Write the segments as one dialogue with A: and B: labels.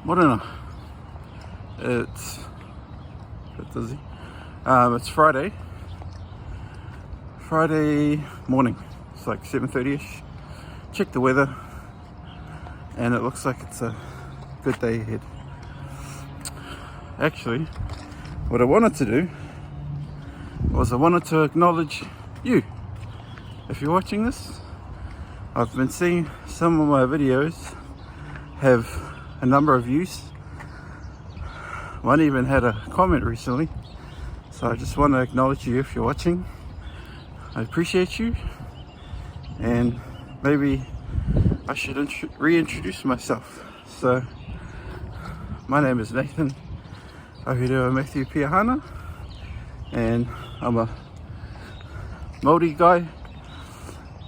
A: Morena. It's a bit dizzy. It's Friday morning. It's like 7:30ish. Check the weather, and it looks like it's a good day ahead. Actually, what I wanted to do was I wanted to acknowledge you. If you're watching this, I've been seeing some of my videos have a number of views. One even had a comment recently, so I just want to acknowledge you if you're watching. I appreciate you, and maybe I should reintroduce myself. So, my name is Nathan Ahirua Matthew Piahana, and I'm a Māori guy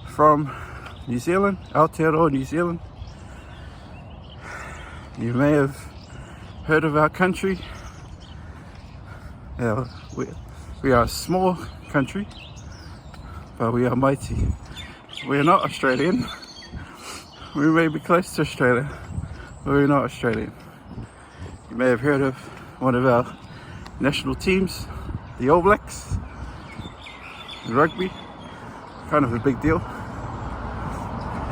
A: from New Zealand, Aotearoa, New Zealand. You may have heard of our country. We are a small country, but we are mighty. We are not Australian. We may be close to Australia, but we're not Australian. You may have heard of one of our national teams, the All Blacks, in rugby, kind of a big deal.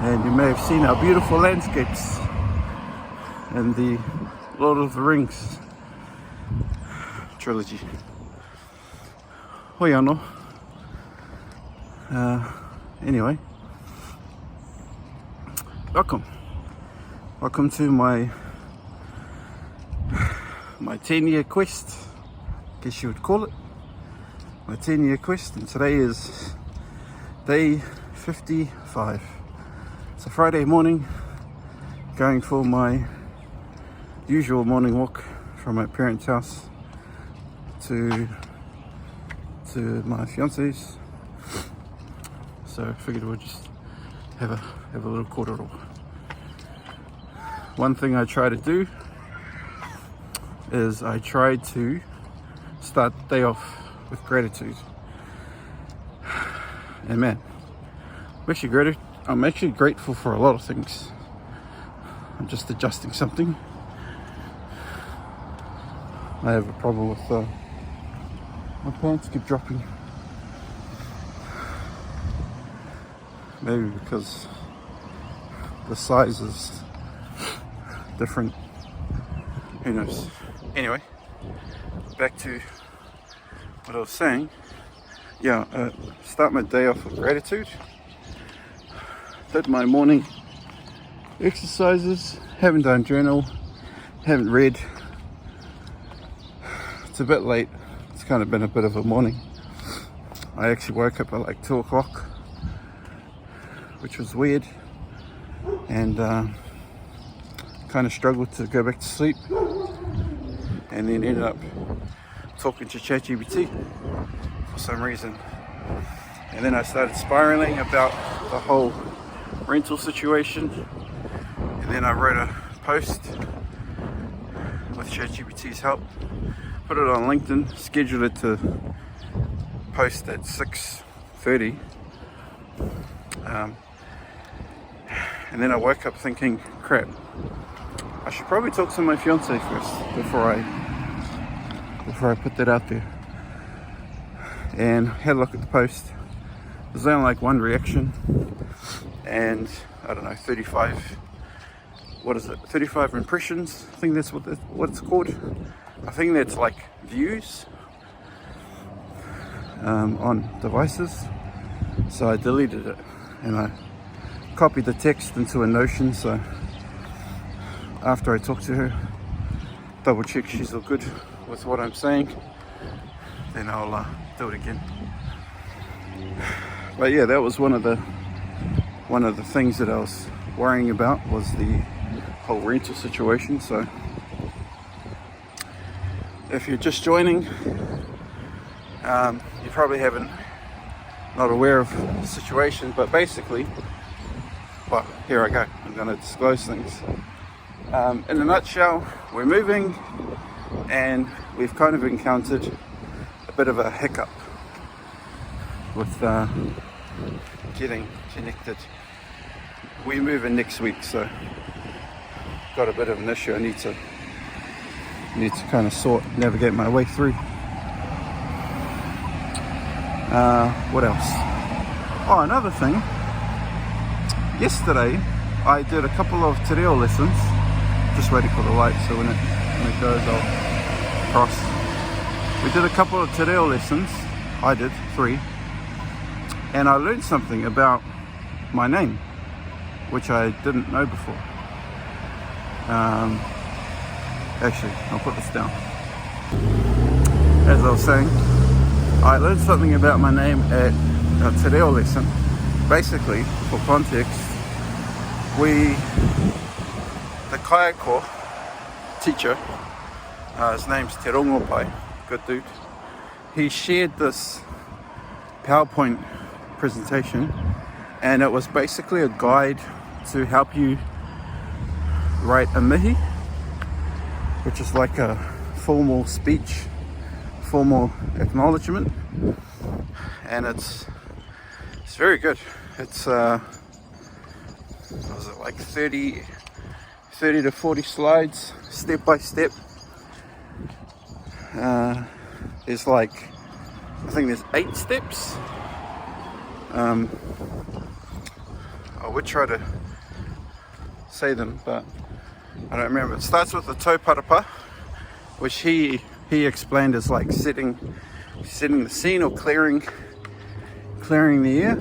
A: And you may have seen our beautiful landscapes and the Lord of the Rings trilogy. Hoi anō. Anyway, welcome to my 10-year quest, I guess you would call it. My 10-year quest, and today is day 55. It's a Friday morning, going for my usual morning walk from my parents' house to my fiance's. So I figured we'll just have a little korero. One thing I try to do is I try to start the day off with gratitude. And man, I'm actually grateful for a lot of things. I'm just adjusting something. I have a problem with my pants keep dropping. Maybe because the size is different. Who knows? Anyway, back to what I was saying. Start my day off with gratitude. Did my morning exercises. Haven't done journal. Haven't read. It's a bit late. It's kind of been a bit of a morning. I actually woke up at like 2 o'clock, which was weird, and kind of struggled to go back to sleep, and then ended up talking to ChatGPT for some reason. And then I started spiraling about the whole rental situation, and then I wrote a post with ChatGPT's help, put it on LinkedIn, scheduled it to post at 6:30, and then I woke up thinking, crap, I should probably talk to my fiance first before I put that out there. And had a look at the post. There's only like one reaction, and I don't know, 35 impressions. I think that's what it's called. I think that's like views on devices. So I deleted it, and I copied the text into a Notion, so after I talk to her, double check she's all good with what I'm saying, then I'll do it again. But yeah, that was one of the things that I was worrying about, was the whole rental situation. So if you're just joining, you probably not aware of the situation, but basically, well, here I go, I'm going to disclose things. In a nutshell, we're moving, and we've kind of encountered a bit of a hiccup with getting connected. We move in next week, so got a bit of an issue I need to need to kind of navigate my way through. What else? Oh, another thing. Yesterday, I did a couple of te reo lessons. Just waiting for the light, so when it goes, I'll cross. We did a couple of te reo lessons. I did 3, and I learned something about my name, which I didn't know before. Actually, I'll put this down. As I was saying, I learned something about my name at a te reo lesson. Basically, for context, the kaiako teacher, his name's Te Rongopai, good dude, he shared this PowerPoint presentation, and it was basically a guide to help you write a mihi, which is like a formal speech, formal acknowledgement, and it's very good. It's was it like 30 to 40 slides, step by step. There's like, I think there's 8 steps. I would try to say them, but I don't remember. It starts with the tauparapa, which he explained as like setting the scene or clearing the air.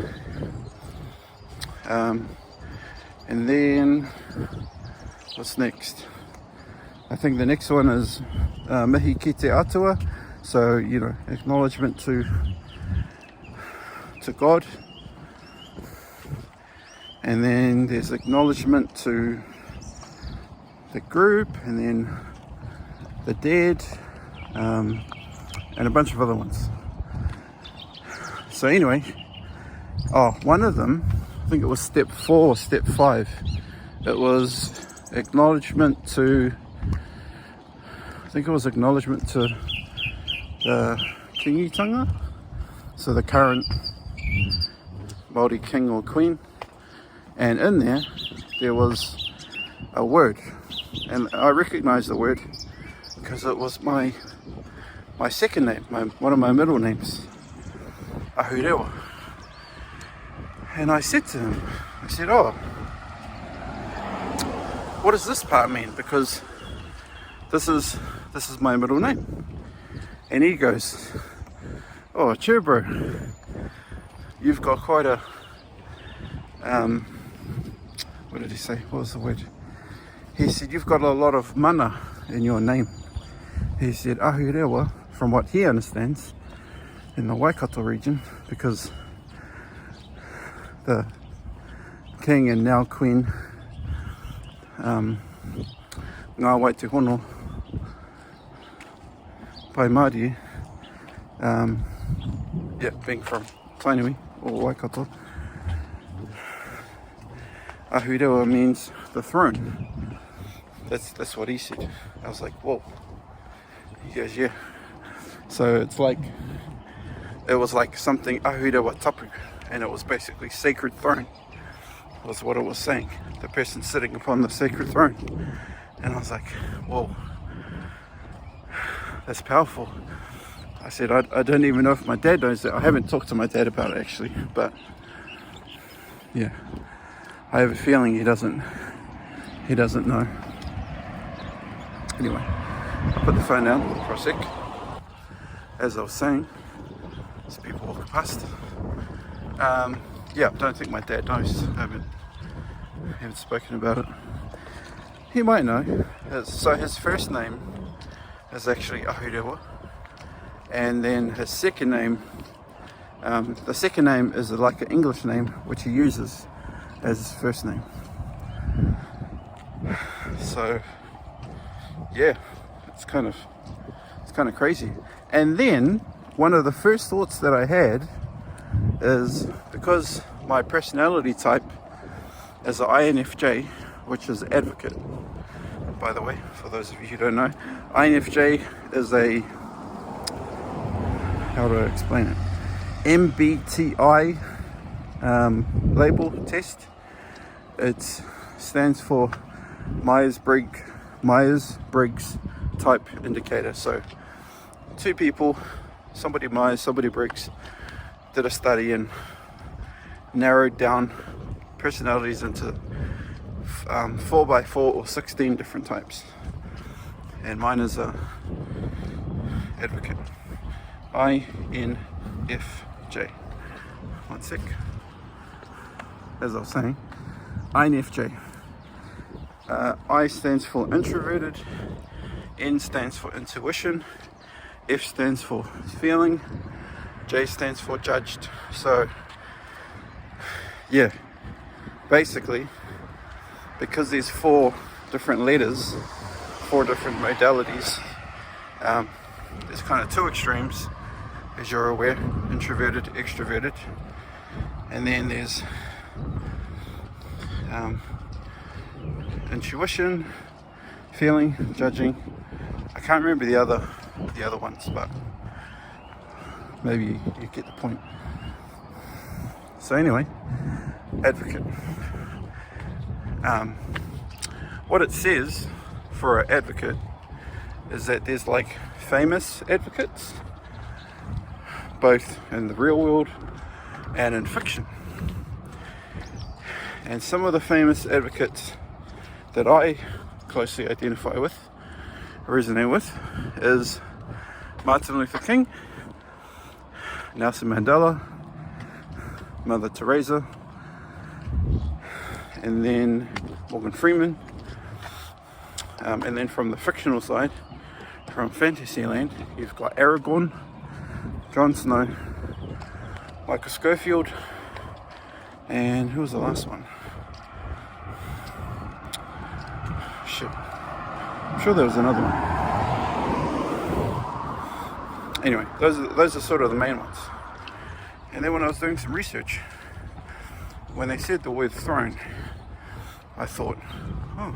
A: And then what's next? I think the next one is mihi ki te atua, so acknowledgement to God. And then there's acknowledgement to the group, and then the dead, and a bunch of other ones. So anyway, one of them, I think it was step 4 or step 5, it was acknowledgement to, the kingitanga, so the current Māori king or queen. And in there was a word, and I recognized the word because it was my second name, one of my middle names, Ahurewa. And I said to him, oh, what does this part mean? Because this is my middle name. And he goes, oh, cheer bro, you've got quite a, what did he say? What was the word? He said, you've got a lot of mana in your name. He said, Ahurewa, from what he understands, in the Waikato region, because the king and now queen, Ngā Waitehono Pai Māori, being from Tainui or Waikato, Ahurewa means the throne. That's what he said. I was like, whoa. He goes, yeah. So it was like something Ahurewa tapu, and it was basically sacred throne, was what it was saying. The person sitting upon the sacred throne. And I was like, whoa, that's powerful. I said, I don't even know if my dad knows that. I haven't talked to my dad about it actually, but yeah, I have a feeling he doesn't know. Anyway, I put the phone down for a sec. As I was saying, there's people walking past. I don't think my dad knows. I haven't spoken about it. He might know. So his first name is actually Ahurewa, and then his second name, the second name is like an English name which he uses as his first name. So yeah, it's kind of crazy. And then one of the first thoughts that I had is, because my personality type is an INFJ, which is advocate, by the way, for those of you who don't know. INFJ is a, how do I explain it, MBTI label test. It stands for Myers-Briggs type indicator. So 2 people, somebody Myers, somebody Briggs, did a study and narrowed down personalities into 4x4 or 16 different types. And mine is a advocate. INFJ. One sec. As I was saying, INFJ. I stands for introverted, N stands for intuition, F stands for feeling, J stands for judged. So yeah, basically, because there's 4 different letters, 4 different modalities, there's kind of 2 extremes, as you're aware: introverted, extroverted. And then there's intuition, feeling, judging. I can't remember the other ones, but maybe you get the point. So anyway, advocate. What it says for an advocate is that there's like famous advocates, both in the real world and in fiction. And some of the famous advocates that I closely identify with, resonate with, is Martin Luther King, Nelson Mandela, Mother Teresa, and then Morgan Freeman. And then from the fictional side, from Fantasyland, you've got Aragorn, Jon Snow, Michael Scofield, and who was the last one? Shit. I'm sure there was another one. Anyway, those are sort of the main ones. And then when I was doing some research, when they said the word throne, I thought, oh,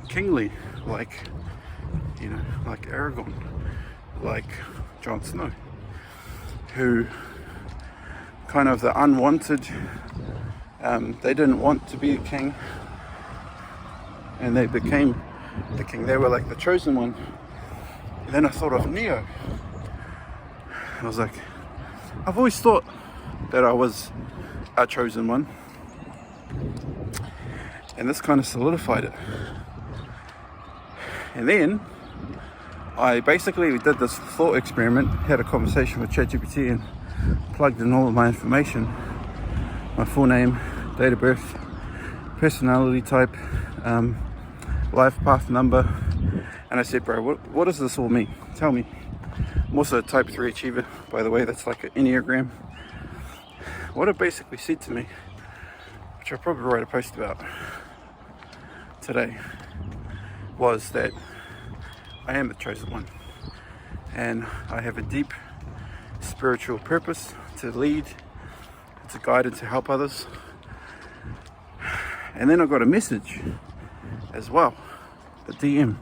A: kingly, like, you know, like Aragorn, like Jon Snow, who kind of the unwanted, they didn't want to be the king, and they became the king. They were like the chosen one. And then I thought of Neo. I was like, I've always thought that I was a chosen one, and this kind of solidified it. And then I basically did this thought experiment, had a conversation with ChatGPT and plugged in all of my information, my full name, date of birth, personality type, life path number, and I said, bro, what does this all mean? Tell me. I'm also a type 3 achiever, by the way. That's like an Enneagram. What it basically said to me, which I'll probably write a post about today, was that I am the chosen one, and I have a deep spiritual purpose to lead, to guide, and to help others. And then I got a message as well, a DM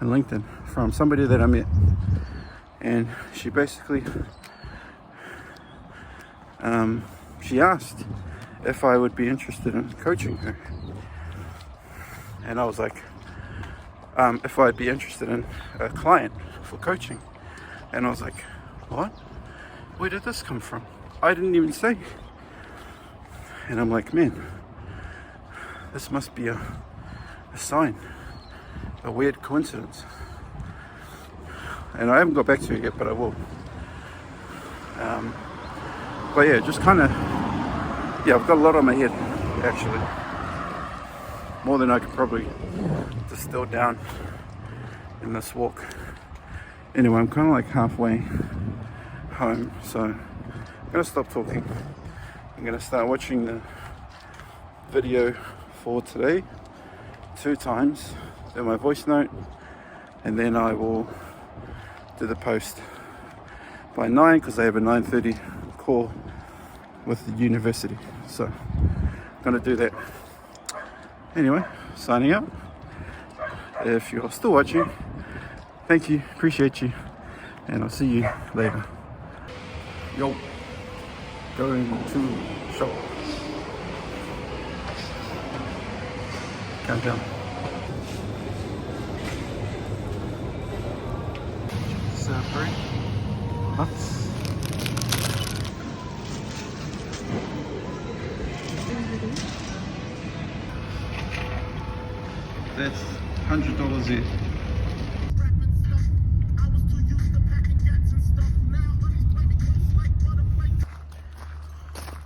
A: on LinkedIn from somebody that I met, and she basically she asked if I would be interested in coaching her, and I was like, if I'd be interested in a client for coaching, and I was like, what? Where did this come from? I didn't even say. And I'm like, man, this must be a sign, a weird coincidence. And I haven't got back to it yet, but I will. But yeah, just kind of, yeah, I've got a lot on my head, actually. More than I could probably distill down in this walk. Anyway, I'm kind of like halfway home, so I'm going to stop talking. I'm going to start watching the video for today 2 times, then my voice note, and then I will do the post by 9, because I have a 9:30 call with the university. So I'm going to do that. Anyway, signing out. If you're still watching, thank you, appreciate you, and I'll see you later. Yo, going to shop. Countdown. very nuts. That's $100 here.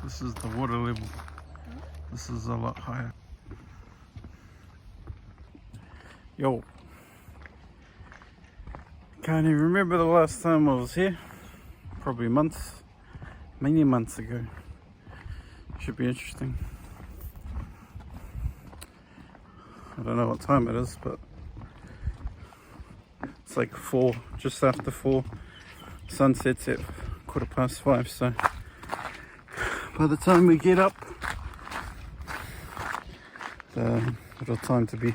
A: This is the water level. This is a lot higher. Yo. Can't even remember the last time I was here. Probably many months ago. Should be interesting. I don't know what time it is, but it's like 4, just after 4. Sunset's at 5:15, so by the time we get up, the little time to be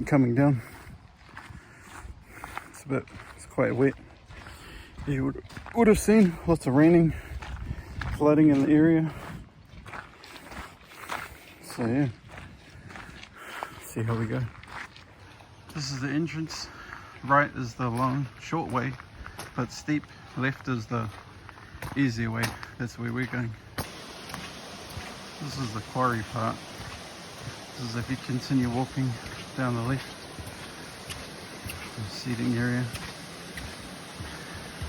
A: coming down. It's quite wet. You would have seen lots of raining, flooding in the area. So yeah, see how we go. This is the entrance. Right is the long, short way, but steep. Left is the easier way. That's where we're going. This is the quarry part. This is if you continue walking down the left. The seating area.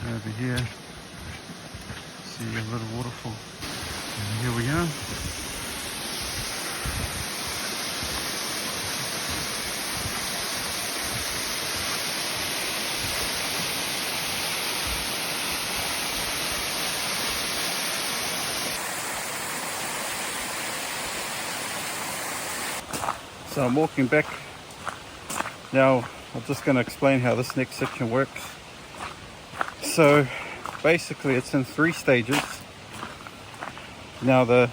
A: Over here, see a little waterfall. And here we go. So I'm walking back now. I'm just going to explain how this next section works. So basically it's in 3 stages. Now the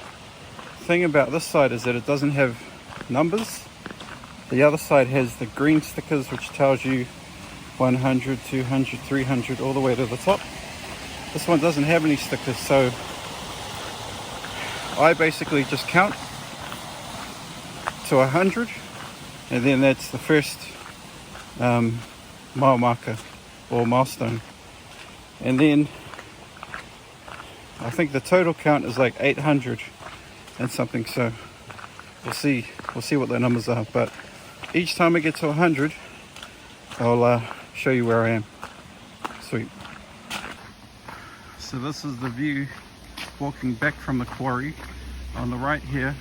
A: thing about this side is that it doesn't have numbers. The other side has the green stickers which tells you 100, 200, 300 all the way to the top. This one doesn't have any stickers, so I basically just count to 100 and then that's the first mile marker or milestone. And then I think the total count is like 800 and something, so we'll see what the numbers are. But each time I get to 100, I'll show you where I am. Sweet. So this is the view walking back from the quarry. On the right here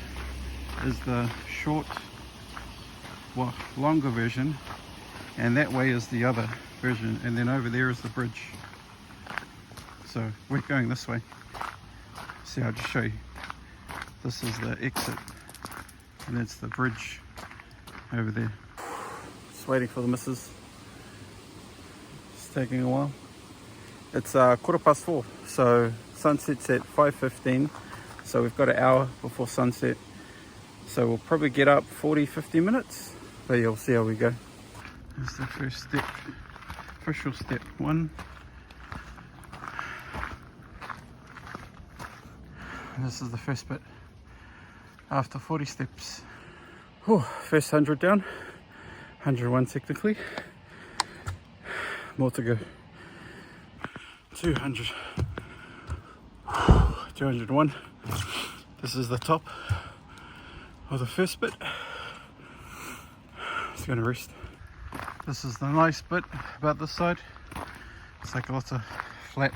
A: is the short, well, longer version, and that way is the other version, and then over there is the bridge. So we're going this way. See, I'll just show you. This is the exit, and that's the bridge over there. Just waiting for the missus. It's taking a while. It's 4:15, so sunset's at 5:15. So we've got an hour before sunset. So we'll probably get up 40-50 minutes, but you'll see how we go. Here's the first step, official step 1. This is the first bit after 40 steps. Whew, first 100 down, 101 technically. More to go. 200, 201. This is the top of the first bit. It's gonna rest. This is the nice bit about this side. It's like lots of flat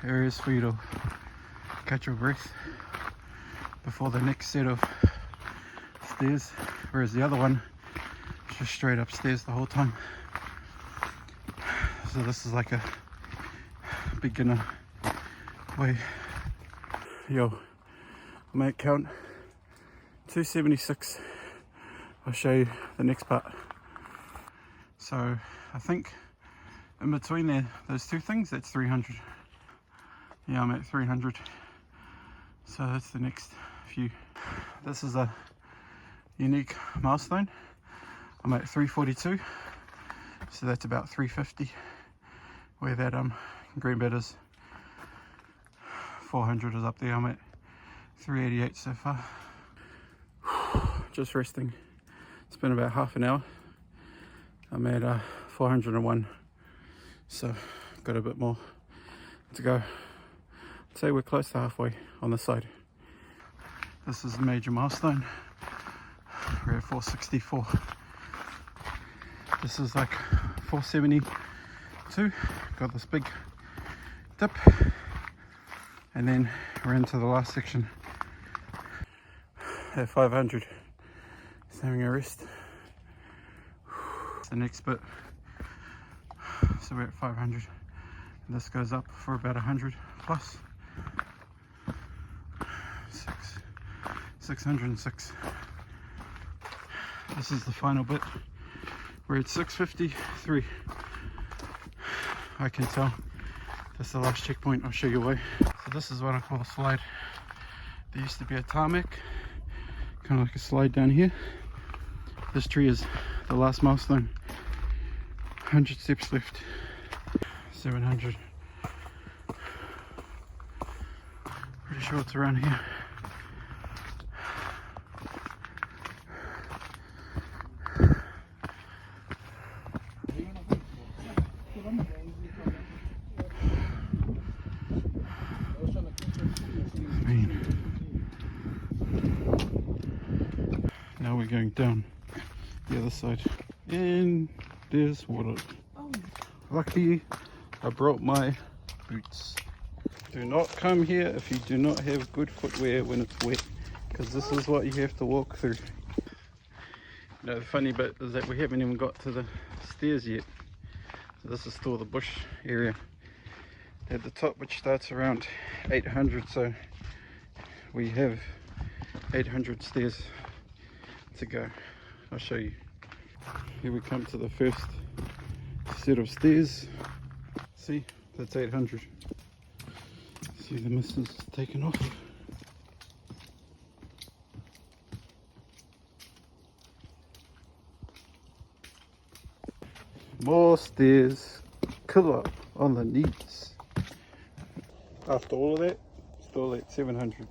A: areas for you to catch your breath before the next set of stairs, whereas the other one is just straight upstairs the whole time. So this is like a beginner way. Yo, I might count 276. I'll show you the next part. So I think in between there, those two things, that's 300. Yeah, I'm at 300. So that's the next few. This is a unique milestone. I'm at 342. So that's about 350 where that green bit is. 400 is up there. I'm at 388 so far. Just resting. It's been about half an hour. I'm at 401. So got a bit more to go. I'd say we're close to halfway on the side. This is a major milestone. We're at 464. This is like 472. Got this big dip, and then we're into the last section at 500. Just having a rest. It's the next bit. So we're at 500. And this goes up for about 100 plus. 606. This is the final bit. We're at 653. I can tell. That's the last checkpoint. I'll show you why. So this is what I call a slide. There used to be a tarmac, kind of like a slide down here. This tree is the last milestone. 100 steps left. 700. Pretty sure it's around here. Now we're going down the other side, and there's water. Luckily, I brought my boots. Do not come here if you do not have good footwear when it's wet, because this is what you have to walk through. You know, the funny bit is that we haven't even got to the stairs yet. So this is still the bush area at the top, which starts around 800. So we have 800 stairs to go. I'll show you. Here we come to the first set of stairs. See, that's 800. See, the mist is taken off. More stairs. Killer on the knees. After all of that, still at 700.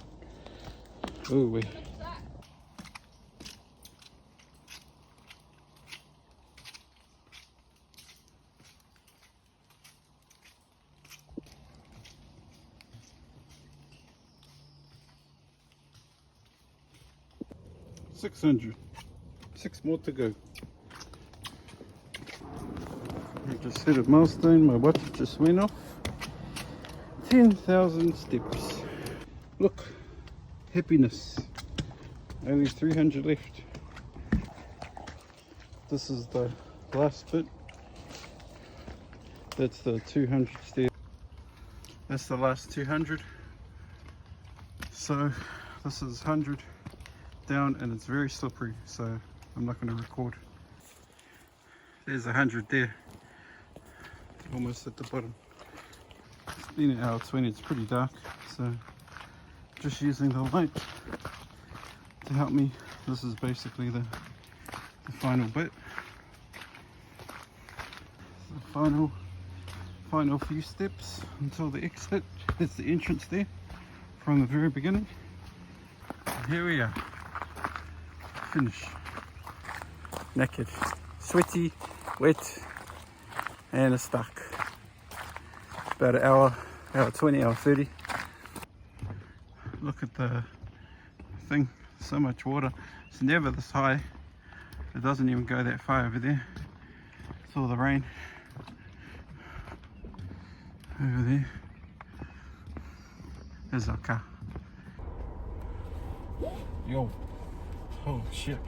A: Ooh wee. $600. 6 more to go. I just hit a milestone. My watch just went off. 10,000 steps. Look, happiness. Only 300 left. This is the last bit. That's the 200 stairs. That's the last 200. So this is 100 down, and it's very slippery, so I'm not going to record. There's 100 there, almost at the bottom. It's been an hour 20. It's pretty dark, so just using the light to help me. This is basically the final bit, the final few steps until the exit. That's the entrance there from the very beginning. And here we are. Finish. Naked, sweaty, wet, and stuck. About an hour 20, hour 30. Look at the thing, so much water. It's never this high. It doesn't even go that far over there. It's all the rain over there. There's our car. Yo. Holy shit,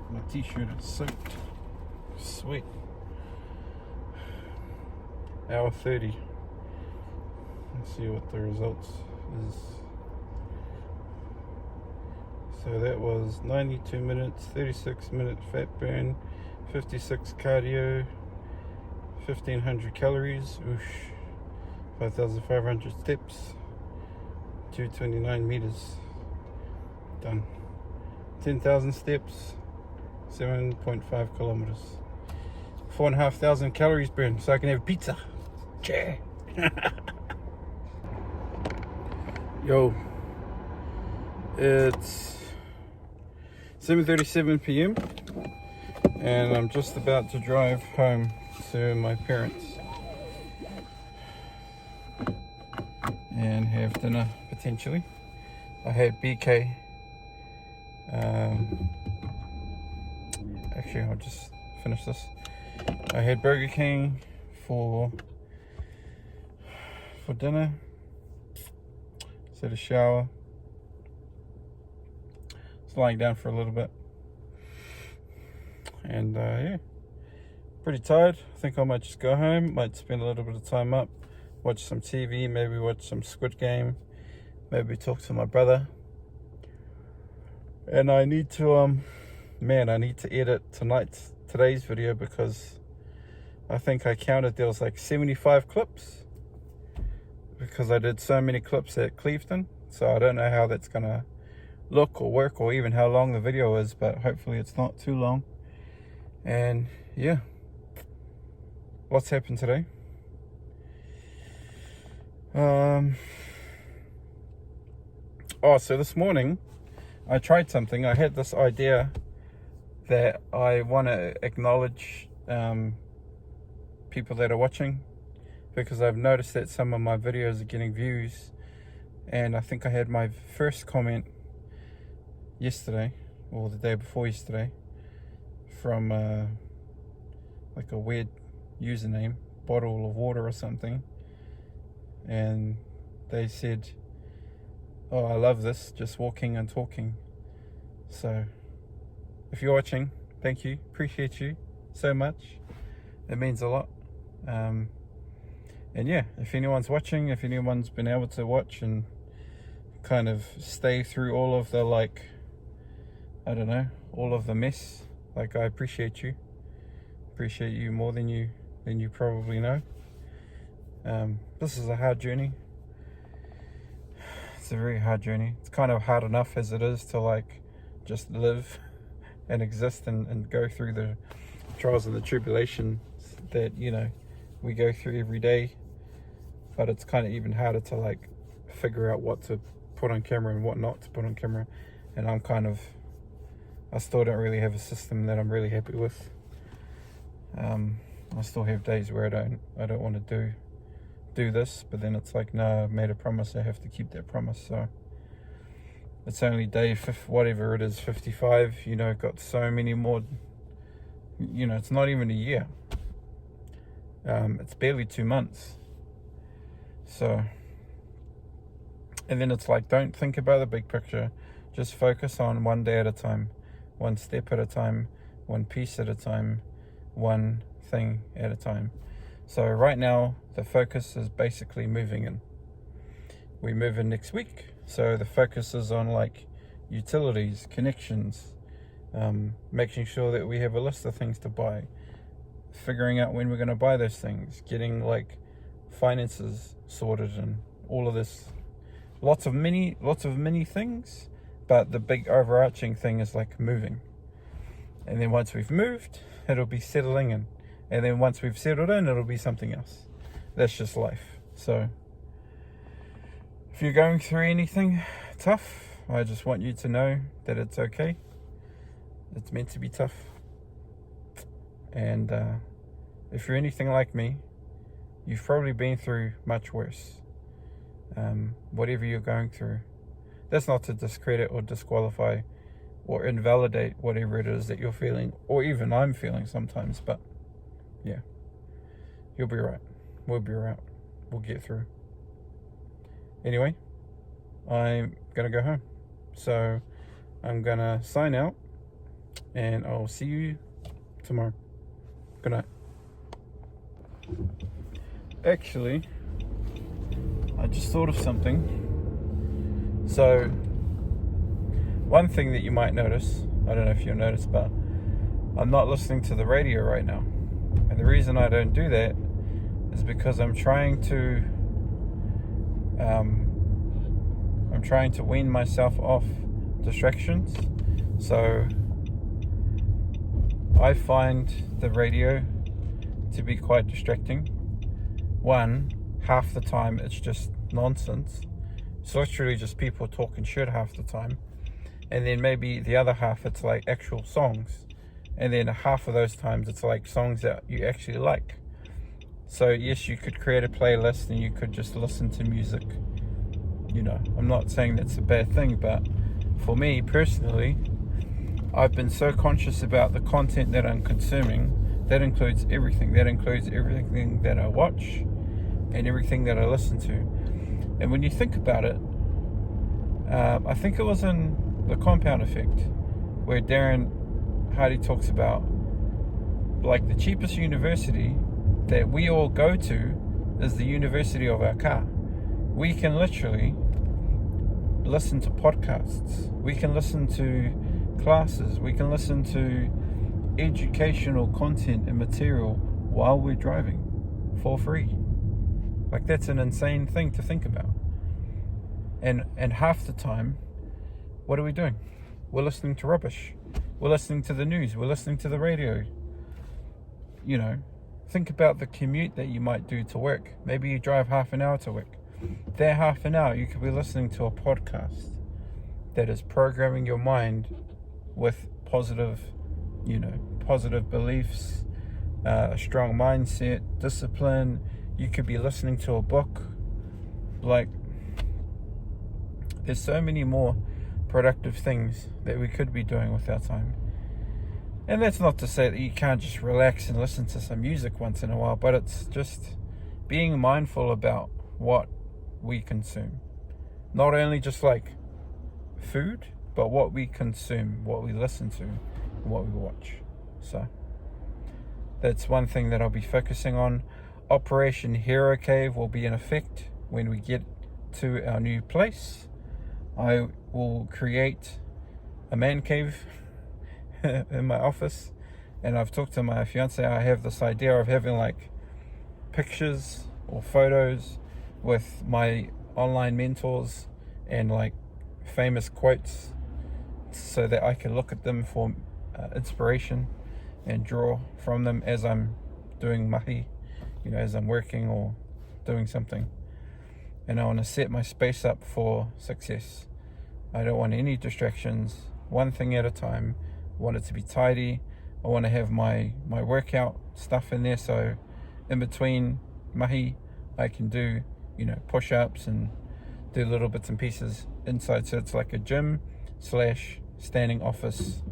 A: my t-shirt is soaked. Sweet. Hour 30. Let's see what the results is. So that was 92 minutes, 36 minute fat burn, 56 cardio, 1500 calories, oosh, 5,500 steps, 229 meters. Done. 10,000 steps, 7.5 kilometers, 4,500 calories burned, so I can have pizza. Yeah. Yo, it's 7:37 p.m. and I'm just about to drive home to my parents. and have dinner potentially. I had BK. Actually, I'll just finish this. I had Burger King for dinner. Just had a shower. Just lying down for a little bit. And yeah, pretty tired. I think I might just go home. Might spend a little bit of time up. Watch some TV. Maybe watch some Squid Game. Maybe talk to my brother. And I need to, I need to edit today's video, because I think I counted there was like 75 clips, because I did so many clips at Clevedon. So I don't know how that's gonna look or work, or even how long the video is, but hopefully it's not too long. And yeah, what's happened today? So this morning I tried something. I had this idea that I want to acknowledge people that are watching, because I've noticed that some of my videos are getting views, and I think I had my first comment yesterday, or the day before yesterday, from like a weird username, bottle of water or something, and they said, "Oh, I love this, just walking and talking." So if you're watching, thank you, appreciate you so much, it means a lot. And yeah, if anyone's watching, if anyone's been able to watch and kind of stay through all of the, like, I don't know, all of the mess, like, I appreciate you more than you probably know. This is a hard journey. It's a very hard journey. It's kind of hard enough as it is to, like, just live and exist and go through the trials and the tribulations that, you know, we go through every day. But it's kind of even harder to, like, figure out what to put on camera and what not to put on camera. And I still don't really have a system that I'm really happy with. I still have days where I don't want to do this, but then it's like, no, I've made a promise, I have to keep that promise. So it's only day whatever it is, 55, you know, got so many more, you know, it's not even a year. It's barely 2 months. So, and then it's like, don't think about the big picture, just focus on one day at a time, one step at a time, one piece at a time, one thing at a time. So right now the focus is basically moving in. We move in next week, so the focus is on, like, utilities, connections, making sure that we have a list of things to buy, figuring out when we're going to buy those things, getting, like, finances sorted, and all of this, lots of mini things. But the big overarching thing is, like, moving. And then once we've moved, it'll be settling in. And then once we've settled in, it'll be something else. That's just life. So if you're going through anything tough, I just want you to know that it's okay. It's meant to be tough. And if you're anything like me, you've probably been through much worse. Whatever you're going through, that's not to discredit or disqualify or invalidate whatever it is that you're feeling, or even I'm feeling sometimes, but yeah, you'll be right. We'll be right. We'll get through. Anyway, I'm gonna go home. So I'm gonna sign out, and I'll see you tomorrow. Good night. Actually, I just thought of something. So one thing that you might notice, I don't know if you'll notice, but I'm not listening to the radio right now. And the reason I don't do that is because I'm trying to wean myself off distractions. So I find the radio to be quite distracting. One, half the time it's just nonsense. It's literally just people talking shit half the time. And then maybe the other half, it's like actual songs. And then half of those times it's like songs that you actually like. So yes, you could create a playlist and you could just listen to music You know, I'm not saying that's a bad thing, but for me personally, I've been so conscious about the content that I'm consuming. That includes everything. That includes everything that I watch and everything that I listen to. And when you think about it, I think it was in The Compound Effect where Darren Hardy talks about, like, the cheapest university that we all go to is the university of our car. We can literally listen to podcasts. We can listen to classes. We can listen to educational content and material while we're driving for free. Like, that's an insane thing to think about. And half the time, what are we doing? We're listening to rubbish. We're listening to the news. We're listening to the radio. You know, think about the commute that you might do to work. Maybe you drive half an hour to work. That half an hour, you could be listening to a podcast that is programming your mind with positive beliefs, a strong mindset, discipline. You could be listening to a book. Like, there's so many more productive things that we could be doing with our time. And that's not to say that you can't just relax and listen to some music once in a while, but it's just being mindful about what we consume. Not only just like food, but what we consume, what we listen to, and what we watch. So that's one thing that I'll be focusing on. Operation Hero Cave will be in effect when we get to our new place. I will create a man cave in my office, and I've talked to my fiance. I have this idea of having like pictures or photos with my online mentors and like famous quotes, so that I can look at them for inspiration and draw from them as I'm doing mahi, you know, as I'm working or doing something. And I want to set my space up for success. I don't want any distractions, one thing at a time. I want it to be tidy. I want to have my workout stuff in there, so in between mahi I can do, you know, push-ups and do little bits and pieces inside. So it's like a gym / standing office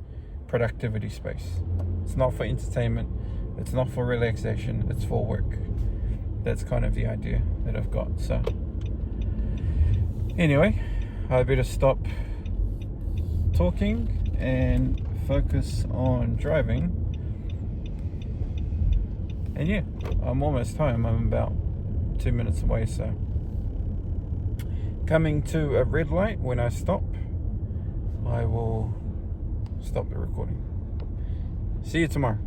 A: productivity space. It's not for entertainment, it's not for relaxation, it's for work. That's kind of the idea that I've got. So anyway, I better stop talking and focus on driving. And yeah, I'm almost home. I'm about 2 minutes away, so coming to a red light. When I stop, I will stop the recording. See you tomorrow.